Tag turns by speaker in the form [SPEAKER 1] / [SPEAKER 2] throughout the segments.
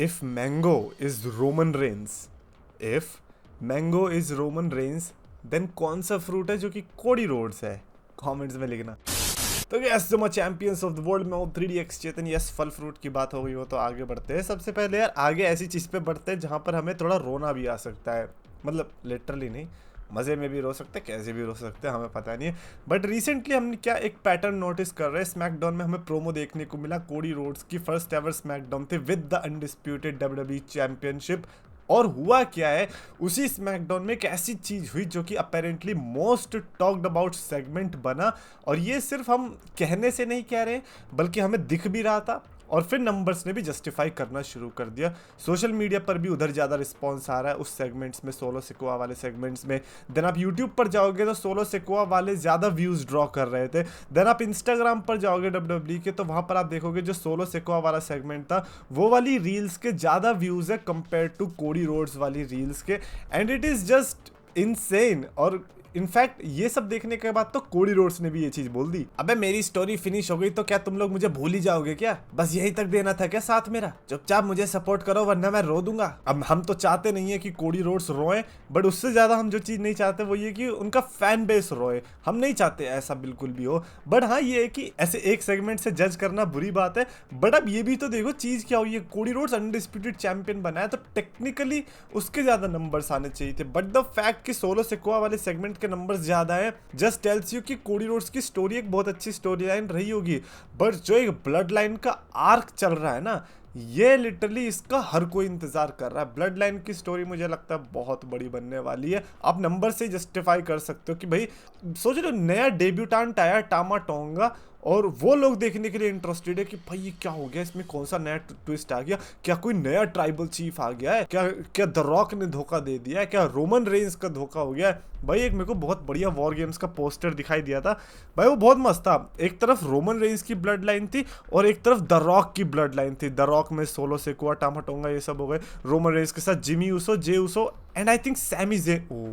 [SPEAKER 1] If Mango is Roman Reigns, if Mango is Roman Reigns, then कौन सा fruit है जो कि कोडी रोड्स है? कमेंट्स में लिखना। तो यस जो चैंपियंस ऑफ द वर्ल्ड में वो 3DX चेतन, यस फल फ्रूट की बात हो गई हो तो आगे बढ़ते हैं। सबसे पहले यार आगे ऐसी चीज़ पे बढ़ते हैं जहाँ पर हमें थोड़ा रोना भी आ सकता है, मतलब लिटरली नहीं, मज़े में भी रो सकते हैं, कैसे भी रो सकते हैं, हमें पता नहीं है। बट रिसेंटली हमने क्या एक पैटर्न नोटिस कर रहे हैं, स्मैकडाउन में हमें प्रोमो देखने को मिला कोडी रोड्स की फर्स्ट एवर स्मैकडाउन थे with the undisputed WWE championship. और हुआ क्या है, उसी स्मैकडाउन में एक ऐसी चीज़ हुई जो कि apparently most talked about segment बना। और ये सिर्फ हम कहने से नहीं कह रहे बल्कि हमें दिख भी रहा था और फिर नंबर्स ने भी जस्टिफाई करना शुरू कर दिया। सोशल मीडिया पर भी उधर ज़्यादा रिस्पॉन्स आ रहा है उस सेगमेंट्स में, सोलो सिकोआ वाले सेगमेंट्स में। देन आप यूट्यूब पर जाओगे तो सोलो सिकोआ वाले ज़्यादा व्यूज़ ड्रॉ कर रहे थे। देन आप इंस्टाग्राम पर जाओगे WWE के तो वहाँ पर आप देखोगे जो सोलो सिकोआ वाला सेगमेंट था वो वाली रील्स के ज़्यादा व्यूज़ है कंपेयर टू कोडी रोड्स वाली रील्स के। And it is just insane. और इनफैक्ट ये सब देखने के बाद तो कोडी रोड्स ने भी ये चीज बोल दी, अबे मेरी स्टोरी फिनिश हो गई तो क्या तुम लोग मुझे भूल ही जाओगे क्या? बस यही तक देना था क्या साथ मेरा? चुपचाप मुझे सपोर्ट करो वरना मैं रो दूंगा। अब हम तो चाहते नहीं है कि कोडी रोड्स रोए, बट उससे ज्यादा हम जो चीज नहीं चाहते वो ये कि उनका फैन बेस रोए। हम नहीं चाहते ऐसा बिल्कुल भी हो। बट हाँ ये है कि ऐसे एक सेगमेंट से जज करना बुरी बात है। बट अब ये भी तो देखो चीज क्या हुई है, कोडी रोड्स अनडिस्प्यूटेड चैंपियन बना है तो टेक्निकली उसके ज्यादा नंबर्स आने चाहिए थे। बट द फैक्ट कि सोलो सिकोआ वाले सेगमेंट के नंबर्स ज्यादा है जस्ट टेल्स यू कि कोडी रोड्स की स्टोरी एक बहुत अच्छी स्टोरी लाइन रही होगी। बट जो एक ब्लड लाइन का आर्क चल रहा है ना, ये लिटरली इसका हर कोई इंतजार कर रहा है। ब्लड लाइन की स्टोरी मुझे लगता है बहुत बड़ी बनने वाली है। आप नंबर से जस्टिफाई कर सकते हो कि भाई सोच लो नया डेब्यूटांट आया टामा टोंगा और वो लोग देखने के लिए इंटरेस्टेड है कि भाई ये क्या हो गया, इसमें कौन सा नया ट्विस्ट आ गया, क्या कोई नया ट्राइबल चीफ आ गया है, क्या द रॉक ने धोखा दे दिया है, क्या रोमन रेंज का धोखा हो गया है। भाई एक मेरे को बहुत बढ़िया वॉर गेम्स का पोस्टर दिखाई दिया था भाई, वो बहुत मस्त था। एक तरफ रोमन रेंज की ब्लड लाइन थी और एक तरफ द रॉक की ब्लड लाइन थी। द रॉक में सोलो सिकोआ, टामा टोंगा ये सब हो गए, रोमन रेंज के साथ Jimmy Uso, Jey Uso and I think Sami Zayn. Oh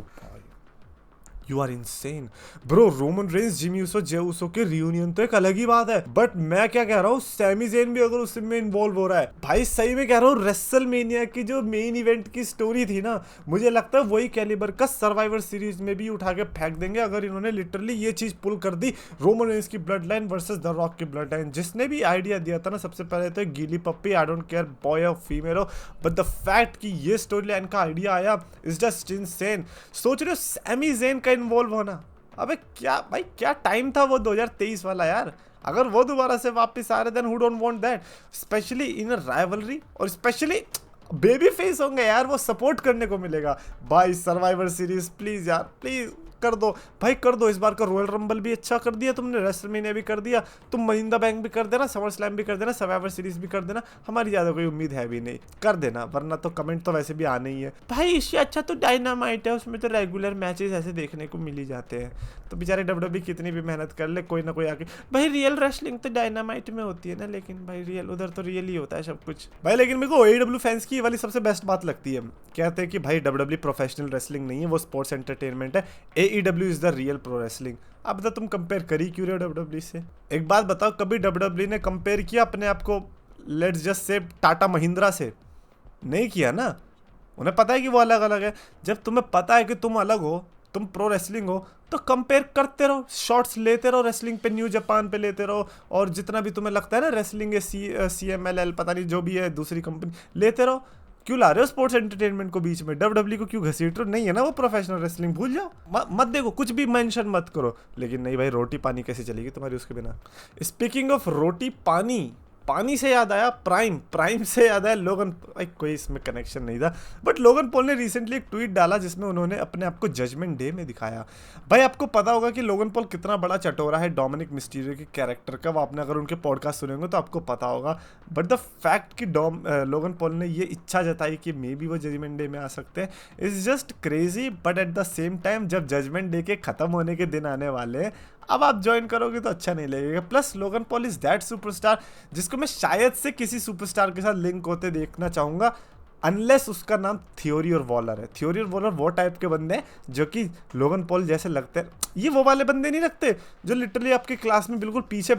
[SPEAKER 1] you are insane bro, Roman Reigns, Jimmy Uso, Jey Uso के रियूनियन तो एक अलग ही बात है। बट मैं क्या कह रहा हूँ, सैमी ज़ेन भी अगर उसमें इन्वॉल्व हो रहा है, भाई सही में कह रहा हूँ रेसलमेनिया की जो मेन इवेंट की स्टोरी थी ना, मुझे लगता है वही कैलिबर का सर्वाइवर सीरीज में भी उठा के फेंक देंगे अगर इन्होंने लिटरली ये चीज पुल कर दी, रोमन रेंज की blood line versus the Rock की ब्लड लाइन। जिसने भी आइडिया दिया था ना, सबसे पहले तो गीली पप्पी, आई डोंट केयर बॉय और फीमेल हो, बट द फैक्ट कि ये स्टोरी लाइन का आइडिया आया इज जस्ट इनसेन। सोच रहे हो सैमी ज़ेन का इन्वॉल्व होना, अबे क्या भाई क्या टाइम था वो 2023 वाला यार। अगर वो दोबारा से वापस आ रहे then who don't want that, especially in a rivalry. और स्पेशली बेबी फेस होंगे यार, वो सपोर्ट करने को मिलेगा भाई। सर्वाइवर सीरीज प्लीज यार, प्लीज कर दो भाई, कर दो। इस बार का रॉयल रंबल भी अच्छा कर दिया तुमने, रेसलमेनिया भी कर दिया, तुम महिंद्रा बैंक भी कर देना, समर स्लैम भी कर देना, सर्वाइवर सीरीज भी कर देना। हमारी ज़्यादा कोई उम्मीद है भी नहीं, कर देना, वरना तो कमेंट तो वैसे भी आने ही है भाई। इससे अच्छा तो डायनामाइट है, उसमें तो रेगुलर मैचेस ऐसे देखने को मिल ही जाते हैं। तो बेचारे WWE कितनी भी मेहनत कर ले, कोई ना कोई आके भाई रियल रेसलिंग तो डायनामाइट में होती है ना, लेकिन भाई रियल उधर तो रियल ही होता है सब कुछ भाई। लेकिन मेरे को AEW फैंस की ये वाली सबसे बेस्ट बात लगती है, कहते हैं कि भाई WWE प्रोफेशनल रेसलिंग नहीं है, वो स्पोर्ट्स एंटरटेनमेंट है, AEW is the real pro wrestling. अब तो तुम कंपेयर करी क्यों रहे हो WWE से? एक बात बताओ, कभी WWE ने कंपेयर किया अपने आप को let's just say Tata Mahindra से? नहीं किया ना। उन्हें पता है कि वो अलग अलग है। जब तुम्हें पता है कि तुम अलग हो, तुम प्रो रेसलिंग हो, तो कंपेयर करते रहो, शॉट्स लेते रहो रेसलिंग पे, न्यू जापान पे लेते रहो, और जितना भी तुम्हें लगता है ना रेसलिंग है, CMLL पता नहीं जो भी है दूसरी कंपनी, लेते रहो। क्यों ला रहे हो स्पोर्ट्स एंटरटेनमेंट को बीच में? WWE को क्यों घसीट रहे हो? नहीं है ना वो प्रोफेशनल रेसलिंग, भूल जाओ, मत देखो, कुछ भी मेंशन मत करो। लेकिन नहीं भाई, रोटी पानी कैसे चलेगी तुम्हारी उसके बिना? स्पीकिंग ऑफ रोटी पानी, पानी से याद आया प्राइम से याद आया लोगन, भाई कोई इसमें कनेक्शन नहीं था, बट लोगन पॉल ने रिसेंटली एक ट्वीट डाला जिसमें उन्होंने अपने आप को जजमेंट डे में दिखाया। भाई आपको पता होगा कि लोगन पॉल कितना बड़ा चटोरा है डोमिनिक मिस्टीरियो के कैरेक्टर का, वो आपने अगर उनके पॉडकास्ट सुने होंगे तो आपको पता होगा। बट द फैक्ट कि लोगन पॉल ने ये इच्छा जताई कि मे बी वो जजमेंट डे में आ सकते हैं is just crazy. But at the same time जब जजमेंट डे के खत्म होने के दिन आने वाले हैं, अब आप ज्वाइन करोगे तो अच्छा नहीं लगेगा। Plus Logan Paul is that superstar जिसको मैं शायद से किसी सुपरस्टार के साथ लिंक होते देखना चाहूँगा। अनलेस उसका नाम थ्योरी और वॉलर है। थ्योरी और वॉलर वो टाइप के बंदे हैं जो कि लोगन पॉल जैसे लगते हैं। ये वो वाले बंदे नहीं लगते जो लिटरली आपके क्लास में बिल्कुल पीछे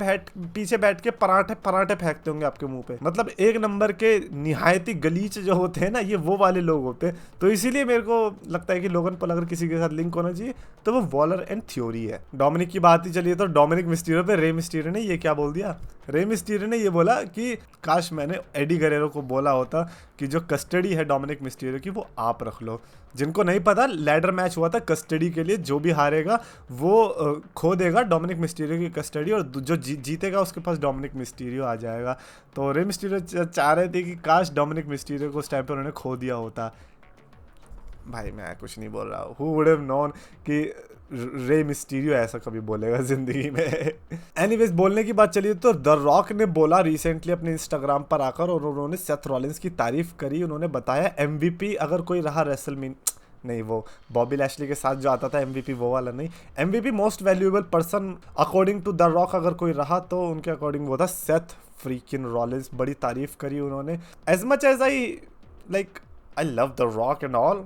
[SPEAKER 1] बैठ के पराठे फेंकते होंगे आपके मुंह पे। मतलब एक नंबर के निहायती गलीच जो होते हैं ना, ये वो वाले लोग होते हैं। तो इसीलिए मेरे को लगता है कि लोगन पॉल अगर किसी के साथ लिंक होना चाहिए तो वो वॉलर एंड थ्योरी है। डोमिनिक की बात ही चलिए तो डोमिनिक मिस्टीरियो पे रे मिस्टीरियो ने ये क्या बोल दिया, रे मिस्टीरियो ने ये बोला कि काश मैंने एडी गरेरो को बोला होता कि जो कस्टडी है डोमिनिक मिस्टीरियो की वो आप रख लो। जिनको नहीं पता, लैडर मैच हुआ था कस्टडी के लिए, जो भी हारेगा वो खो देगा डोमिनिक मिस्टीरियो की कस्टडी और जो जीतेगा उसके पास डोमिनिक मिस्टीरियो आ जाएगा। तो रे मिस्टीरियो चाह रहे थे कि काश डोमिनिक मिस्टीरियो को उस टाइम पर उन्होंने खो दिया होता। भाई मैं कुछ नहीं बोल रहा हूँ, हु वुड हैव नोन कि रे मिस्टीरियो ऐसा कभी बोलेगा जिंदगी में। एनीवेज, बोलने की बात चलिए तो द रॉक ने बोला रिसेंटली अपने इंस्टाग्राम पर आकर, और उन्होंने सेथ रॉलिंस की तारीफ करी। उन्होंने बताया एमवीपी अगर कोई रहा नहीं, वो बॉबी लैशली के साथ जो आता था एमवीपी वो वाला नहीं, MVP most valuable person according to the Rock अगर कोई रहा तो उनके अकॉर्डिंग वो था सेथ फ्रीकिन रॉलिंस। बड़ी तारीफ करी उन्होंने। As much as I love the Rock and all,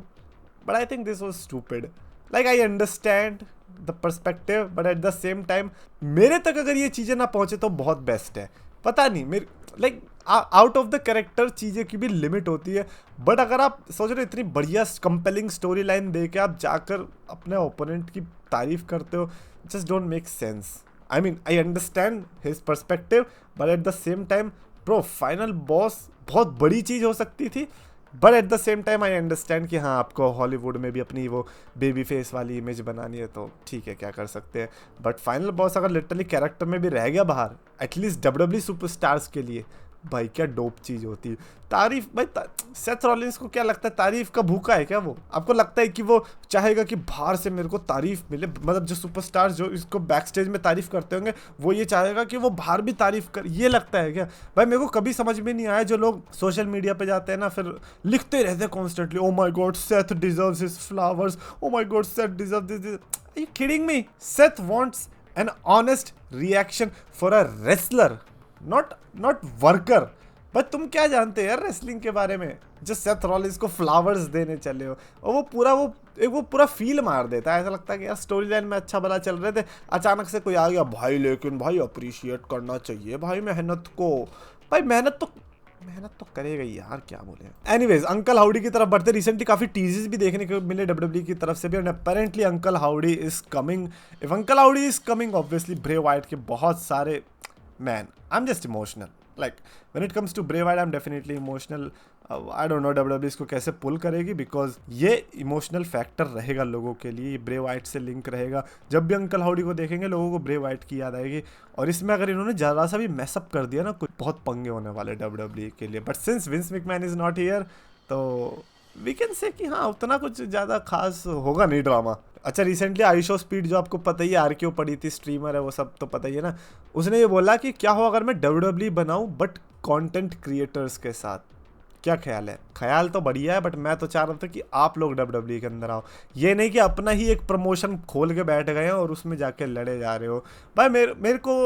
[SPEAKER 1] but I think this was stupid. Like I understand the perspective, but at the same time मेरे तक अगर ये चीज़ें ना पहुँचे तो बहुत बेस्ट है। पता नहीं, मेरे आउट ऑफ द कैरेक्टर चीज़ें की भी लिमिट होती है। बट अगर आप सोच रहे हो इतनी बढ़िया कंपेलिंग स्टोरी लाइन दे के आप जाकर अपने ओपोनेंट की तारीफ करते हो, just don't make sense. I mean I understand his perspective, but at the same time bro, final boss बहुत बड़ी चीज़ हो सकती थी। But at the same time I understand कि हाँ, आपको हॉलीवुड में भी अपनी वो बेबी फेस वाली इमेज बनानी है तो ठीक है, क्या कर सकते हैं। बट फाइनल बॉस अगर लिटरली कैरेक्टर में भी रह गया बाहर, एटलीस्ट डब्ल्यूडब्ल्यू सुपरस्टार्स के लिए, भाई क्या डोप चीज़ होती है। तारीफ भाई, सेथ रॉलिंस को क्या लगता है तारीफ का भूखा है क्या वो? आपको लगता है कि वो चाहेगा कि बाहर से मेरे को तारीफ मिले? मतलब जो सुपरस्टार जो इसको बैक स्टेज में तारीफ करते होंगे वो ये चाहेगा कि वो बाहर भी तारीफ कर, ये लगता है क्या? भाई मेरे को कभी समझ में नहीं आया जो लोग सोशल मीडिया पे जाते हैं ना, फिर लिखते रहते हैं constantly, oh my God Seth deserves his flowers, oh my God Seth deserves this. Are you kidding me? Seth wants an honest reaction for a wrestler, not worker. But तुम क्या जानते हो यार रेसलिंग के बारे में, जो सेथ रॉलिंस को फ्लावर्स देने चले हो, और वो पूरा फील मार देता है। ऐसा लगता है कि यार स्टोरी लाइन में अच्छा भला चल रहे थे, अचानक से कोई आ गया, भाई लेकिन भाई अप्रिशिएट करना चाहिए भाई मेहनत को। भाई मेहनत तो करेगा ही यार, क्या बोले। एनीवेज, अंकल हाउडी की तरफ बढ़ते। रिसेंटली काफी टीजेस भी देखने को मिले डब्ल्यूडब्ल्यू की तरफ से भी, और apparently uncle howdy is coming. If uncle howdy is coming, obviously Bray Wyatt के बहुत सारे Man, I'm just emotional. Like when it comes to Bray Wyatt, I'm definitely emotional. I don't know WWE इसको कैसे पुल करेगी, because ये emotional factor रहेगा लोगों के लिए, ब्रे वाइट से लिंक रहेगा। जब भी अंकल हाउडी को देखेंगे लोगों को ब्रे वाइट की याद आएगी, और इसमें अगर इन्होंने ज़रा सा भी मैसअप कर दिया ना, कुछ बहुत पंगे होने वाले WWE के लिए। But since Vince McMahon is not here, तो वी कैन से कि हाँ उतना कुछ ज़्यादा खास होगा नहीं ड्रामा। अच्छा, रिसेंटली आयुषो स्पीड, जो आपको पता ही है आर क्यों पड़ी थी, स्ट्रीमर है वो, सब तो पता ही है ना, उसने ये बोला कि क्या हो अगर मैं WWE बनाऊं बट कंटेंट क्रिएटर्स के साथ। क्या ख्याल है? ख्याल तो बढ़िया है, बट मैं तो चाह रहा था कि आप लोग WWE के अंदर आओ, ये नहीं कि अपना ही एक प्रमोशन खोल के बैठ गए और उसमें जाके लड़े जा रहे हो। भाई मेरे को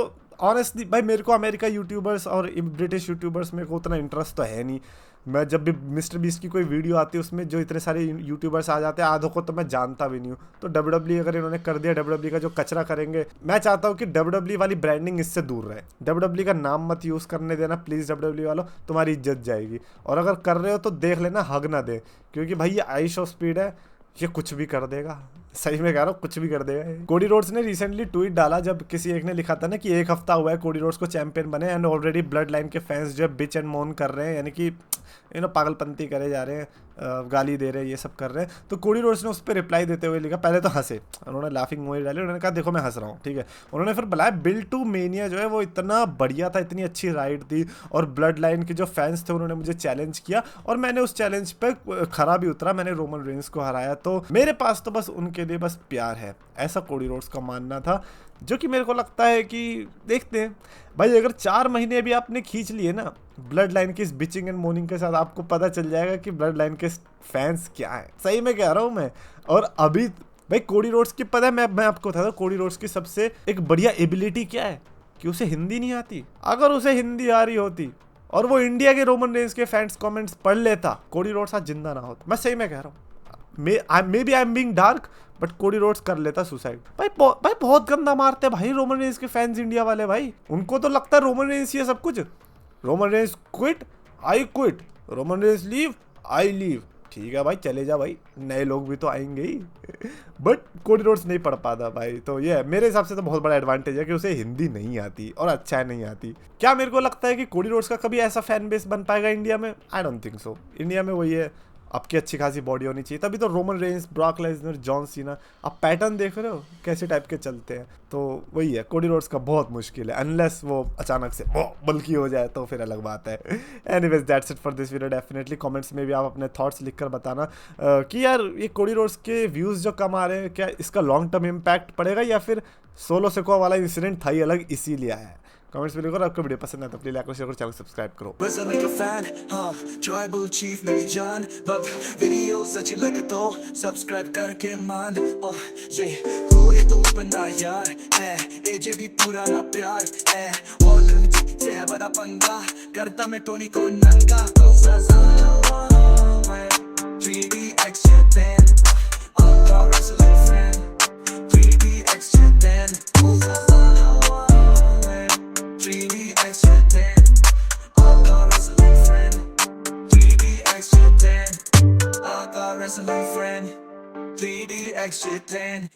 [SPEAKER 1] ऑनेस्टली भाई, मेरे को अमेरिका यूट्यूबर्स और ब्रिटिश यूट्यूबर्स में को उतना इंटरेस्ट तो है नहीं। मैं जब भी मिस्टर बीस्ट की कोई वीडियो आती है उसमें जो इतने सारे यूट्यूबर्स आ जाते हैं, आधों को तो मैं जानता भी नहीं हूँ। तो WWE अगर इन्होंने कर दिया, WWE का जो कचरा करेंगे, मैं चाहता हूँ कि WWE वाली ब्रांडिंग इससे दूर रहे। WWE का नाम मत यूज़ करने देना प्लीज़ WWE वालों, तुम्हारी इज्जत जाएगी। और अगर कर रहे हो तो देख लेना, हग ना दे, क्योंकि भाई ये आयुषो स्पीड है, ये कुछ भी कर देगा, सही में कह रहा हूँ, कुछ भी कर देगा। कोडी रोड्स ने रिसेंटली ट्वीट डाला, जब किसी एक ने लिखा था ना कि 1 हफ्ता हुआ है कोडी रोड्स को चैंपियन बने, एंड ऑलरेडी ब्लड लाइन के फैंस जो है बिच एंड मोन कर रहे हैं, यानी कि पागलपंती करे जा रहे हैं, गाली दे रहे हैं, ये सब कर रहे हैं। तो कोडी रोड्स ने उस पर रिप्लाई देते हुए लिखा, पहले तो हंसे, उन्होंने लाफिंग इमोजी डाली, उन्होंने कहा देखो मैं हंस रहा हूँ, ठीक है। उन्होंने फिर बुलाया बिल टू मेनिया जो है वो इतना बढ़िया था, इतनी अच्छी राइड थी, और ब्लड लाइन के जो फैंस थे उन्होंने मुझे चैलेंज किया, और मैंने उस चैलेंज पे खरा भी उतरा, मैंने रोमन रेंस को हराया। तो मेरे पास तो बस उनके लिए बस प्यार है, ऐसा कोडी रोड्स का मानना था, जो कि मेरे को लगता है कि देखते हैं भाई, अगर 4 महीने भी आपने खींच लिए ना ब्लड लाइन की इस बिचिंग एंड मोर्निंग के साथ, आपको पता चल जाएगा कि ब्लड लाइन के फैंस क्या है, सही में कह रहा हूँ मैं। और अभी भाई कोडी रोड्स की पता है, मैं आपको बता दूं कोडी रोड्स की सबसे एक बढ़िया एबिलिटी क्या है, कि उसे हिंदी नहीं आती। अगर उसे हिंदी आ रही होती और वो इंडिया के रोमन रेंस के फैंस कमेंट्स पढ़ लेता, कोडी रोड्स आज जिंदा ना होता। मैं सही में कह रहा हूँ, maybe I am being dark, but Cody Rhodes कर लेता सुसाइड। भाई बहुत गंदा मारते भाई रोमन रेंस के फैंस इंडिया वाले भाई। उनको तो लगता है रोमन रेंस ही है सब कुछ। Roman Reigns quit, I quit. Roman Reigns leave, I leave. ठीक है भाई, चले जा भाई, नए लोग भी तो आएंगे ही। बट कोडी रोड्स नहीं पढ़ पाता भाई। तो ये मेरे हिसाब से तो बहुत बड़ा एडवांटेज है कि उसे हिंदी नहीं आती, और अच्छा नहीं आती। क्या मेरे को लगता है कि कोडी रोड्स का कभी ऐसा फैन बेस बन पाएगा इंडिया में? I don't think so. India में वही है, आपकी अच्छी खासी बॉडी होनी चाहिए, तभी तो Roman Reigns, Brock Lesnar, John Cena, आप पैटर्न देख रहे हो कैसे टाइप के चलते हैं। तो वही है, कोडी रोड्स का बहुत मुश्किल है, अनलेस वो अचानक से बल्कि हो जाए तो फिर अलग बात है। Anyways that's it for this video. Definitely comments में भी आप अपने थॉट्स लिखकर बताना कि यार ये कोडी रोड्स के व्यूज़ जो कम आ रहे हैं, क्या इसका लॉन्ग टर्म इम्पैक्ट पड़ेगा, या फिर सोलो सिकोआ वाला इंसिडेंट था ही अलग इसीलिए आया है। कमेंट्स में लिखो। आपको वीडियो पसंद है तो प्लीज लाइक और शेयर करो, चैनल सब्सक्राइब करो।
[SPEAKER 2] बस मैं एक फैन, हाँ ट्राइबल चीफ मेरी जान, बब वीडियोस अच्छी लगे तो सब्सक्राइब करके मान। ये कोई तो बंदा यार ए जे भी पुराना प्यार और से बड़ा पंगा करता मैं टोनी को नंगा। 3DX then I'll wrestling fan 3DX then 3DX then I'll wrestling friend 3DX then I'll wrestling friend 3DX then